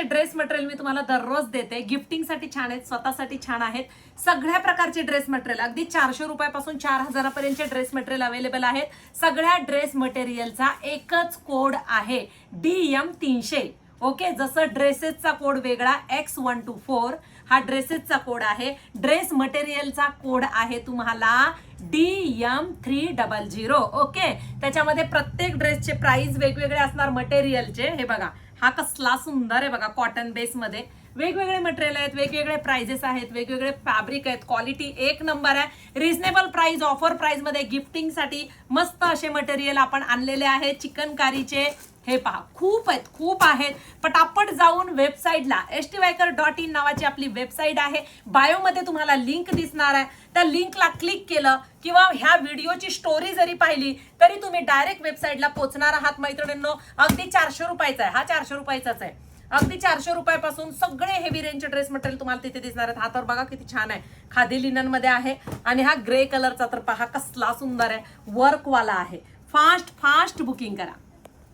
प्रकारचे dress material मी तुम्हाला दररोज देते. गिफ्टिंगसाठी छान आहेत, स्वतःसाठी छान आहेत. सगळ्या प्रकारचे ड्रेस मटेरियल अगदी 400 रुपयापासून 4000 पर्यंतचे ड्रेस मटेरियल अवेलेबल आहेत. सगळ्या ड्रेस मटेरियलचा एकच कोड आहे DM300. ओके, जसं ड्रेसेसचा कोड वेगळा X124 हा ड्रेसेसचा कोड आहे, ड्रेस मटेरियलचा कोड आहे तुम्हाला DM300. ओके, त्याच्यामध्ये प्रत्येक ड्रेसचे प्राइस वेगवेगळे असणार मटेरियलचे. हे बघा, हा कसला सुंदर आहे बघा, कॉटन बेस मध्ये वेगवेगळे मटेरियल आहेत, वेगवेगळे प्राइजेस आहेत, वेगवेगळे फॅब्रिक आहेत. क्वालिटी एक नंबर आहे. रिझनेबल प्राइस, ऑफर प्राइस मध्ये गिफ्टिंगसाठी मस्त असे मटेरियल आपण आणलेले आहे. चिकनकारीचे हे पहा, खूप आहेत. पटापट जाऊन वेबसाईटला stviker.in नावाची आपली वेबसाईट आहे. बायोमध्ये तुम्हाला लिंक दिसणार आहे. त्या लिंकला क्लिक केलं किंवा ह्या व्हिडिओची स्टोरी जरी पाहिली तरी तुम्ही डायरेक्ट वेबसाईटला पोहोचणार आहात मैत्रिणींनो. अगदी 400 रुपयाचा आहे, हा 400 रुपयाचाच आहे. अगदी 400 रुपयापासून सगळे हेवी रेंजचे ड्रेस मटेरियल तुम्हाला तिथे दिसणार आहेत. हा तर बघा किती छान आहे, खादी लिनन मध्ये आहे. आणि हा ग्रे कलरचा तर पहा कसला सुंदर आहे, वर्कवाला आहे. फास्ट बुकिंग करा.